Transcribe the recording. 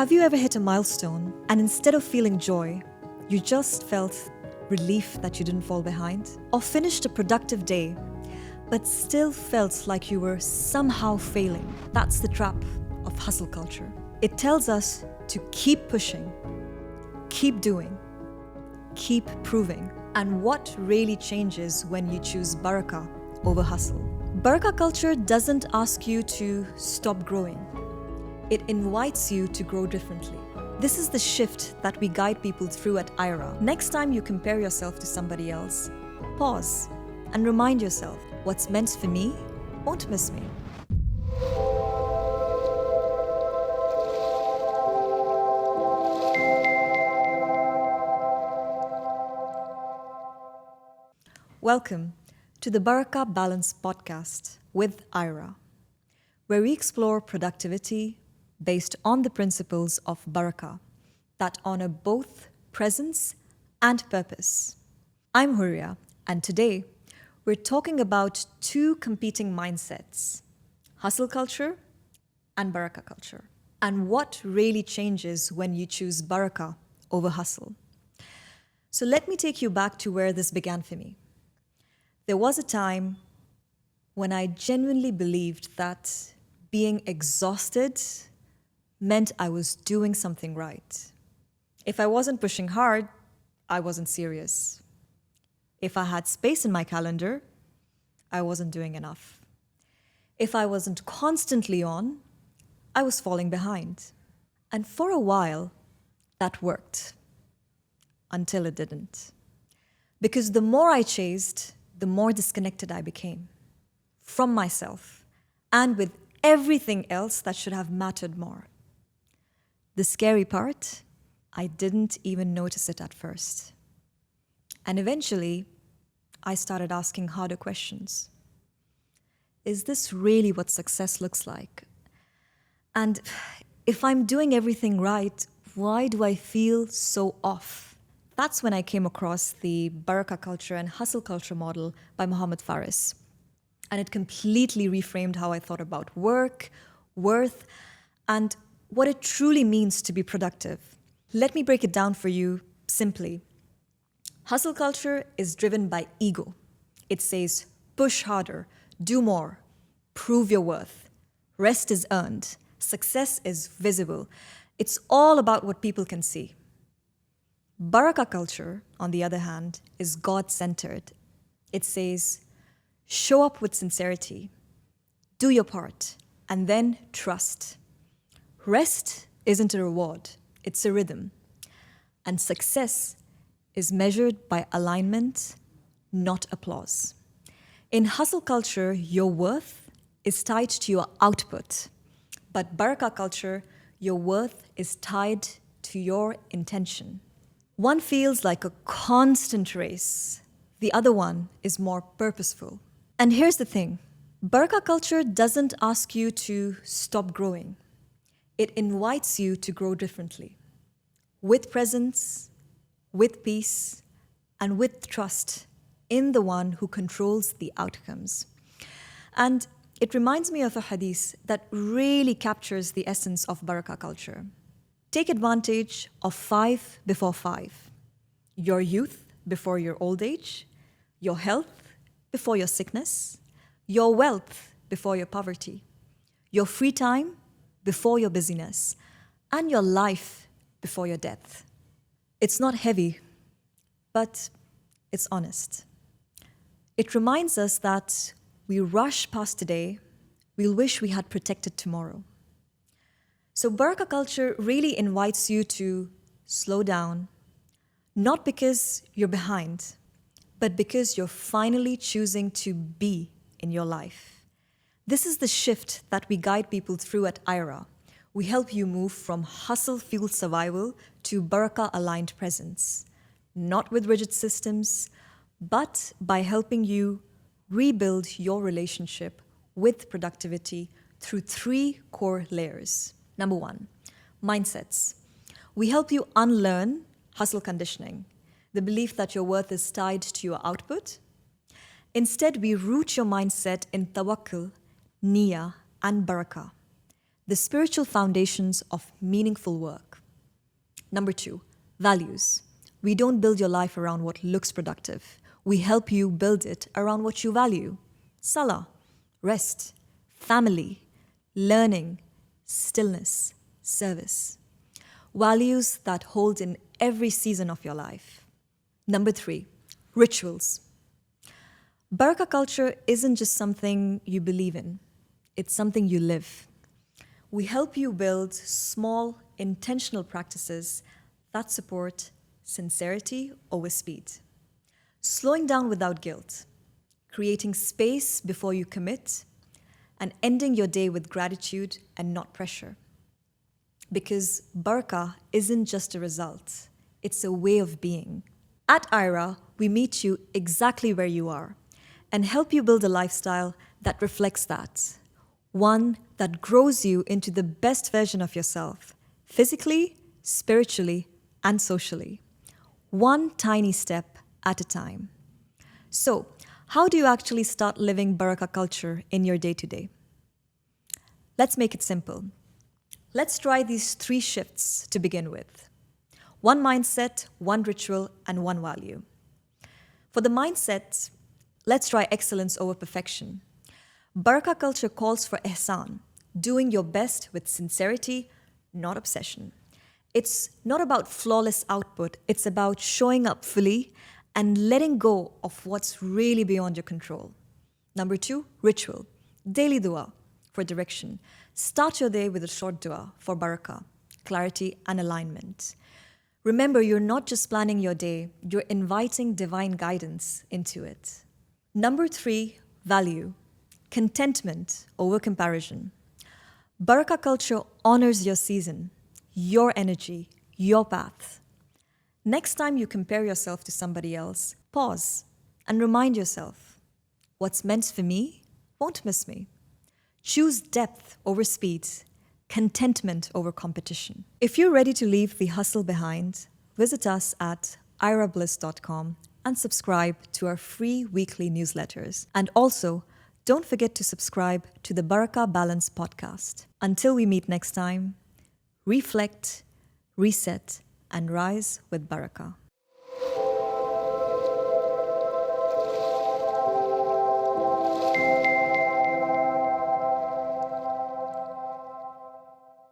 Have you ever hit a milestone and instead of feeling joy, you just felt relief that you didn't fall behind? Or finished a productive day, but still felt like you were somehow failing? That's the trap of hustle culture. It tells us to keep pushing, keep doing, keep proving. And what really changes when you choose Barakah over hustle? Barakah culture doesn't ask you to stop growing. It invites you to grow differently. This is the shift that we guide people through at IRA. Next time you compare yourself to somebody else, pause and remind yourself, what's meant for me won't miss me. Welcome to the Barakah Balance podcast with IRA, where we explore productivity based on the principles of Barakah that honor both presence and purpose. I'm Hooriya, and today we're talking about two competing mindsets, hustle culture and Barakah culture, and what really changes when you choose Barakah over hustle. So let me take you back to where this began for me. There was a time when I genuinely believed that being exhausted meant I was doing something right. If I wasn't pushing hard, I wasn't serious. If I had space in my calendar, I wasn't doing enough. If I wasn't constantly on, I was falling behind. And for a while, that worked. Until it didn't. Because the more I chased, the more disconnected I became from myself and with everything else that should have mattered more. The scary part, I didn't even notice it at first. And eventually, I started asking harder questions. Is this really what success looks like? And if I'm doing everything right, why do I feel so off? That's when I came across the Barakah culture and hustle culture model by Muhammad Faris. And it completely reframed how I thought about work, worth, and what it truly means to be productive. Let me break it down for you simply. Hustle culture is driven by ego. It says, push harder, do more, prove your worth. Rest is earned. Success is visible. It's all about what people can see. Barakah culture, on the other hand, is God-centered. It says, show up with sincerity, do your part, and then trust. Rest isn't a reward, it's a rhythm. And success is measured by alignment, not applause. In hustle culture, your worth is tied to your output. But Barakah culture, your worth is tied to your intention. One feels like a constant race. The other one is more purposeful. And here's the thing. Barakah culture doesn't ask you to stop growing. It invites you to grow differently. With presence, with peace, and with trust in the one who controls the outcomes. And it reminds me of a hadith that really captures the essence of Barakah culture. Take advantage of 5 before 5. Your youth before your old age, your health before your sickness, your wealth before your poverty, your free time before your busyness, and your life before your death. It's not heavy, but it's honest. It reminds us that we rush past today, we'll wish we had protected tomorrow. So Barakah culture really invites you to slow down, not because you're behind, but because you're finally choosing to be in your life. This is the shift that we guide people through at IRA. We help you move from hustle-fueled survival to Barakah-aligned presence, not with rigid systems, but by helping you rebuild your relationship with productivity through 3 core layers. Number 1, mindsets. We help you unlearn hustle conditioning, the belief that your worth is tied to your output. Instead, we root your mindset in tawakkul, niyyah, and barakah, the spiritual foundations of meaningful work. Number 2, values. We don't build your life around what looks productive. We help you build it around what you value. Salah, rest, family, learning, stillness, service. Values that hold in every season of your life. Number 3, rituals. Barakah culture isn't just something you believe in, it's something you live. We help you build small, intentional practices that support sincerity over speed, slowing down without guilt, creating space before you commit, and ending your day with gratitude and not pressure. Because Barakah isn't just a result, it's a way of being. At Ira, we meet you exactly where you are and help you build a lifestyle that reflects that. One that grows you into the best version of yourself, physically, spiritually, and socially. One tiny step at a time. So, how do you actually start living Barakah culture in your day-to-day? Let's make it simple. Let's try these 3 shifts to begin with. 1 mindset, 1 ritual, and 1 value. For the mindset, let's try excellence over perfection. Barakah culture calls for ihsan, doing your best with sincerity, not obsession. It's not about flawless output, it's about showing up fully and letting go of what's really beyond your control. Number 2, ritual, daily dua for direction. Start your day with a short dua for barakah, clarity, and alignment. Remember, you're not just planning your day, you're inviting divine guidance into it. Number 3, value, contentment over comparison. Barakah culture honors your season, your energy, your path. Next time you compare yourself to somebody else, pause and remind yourself, what's meant for me won't miss me. Choose depth over speed, contentment over competition. If you're ready to leave the hustle behind, visit us at irabliss.com and subscribe to our free weekly newsletters. And also, don't forget to subscribe to the Barakah Balance podcast. Until we meet next time, reflect, reset, and rise with Barakah.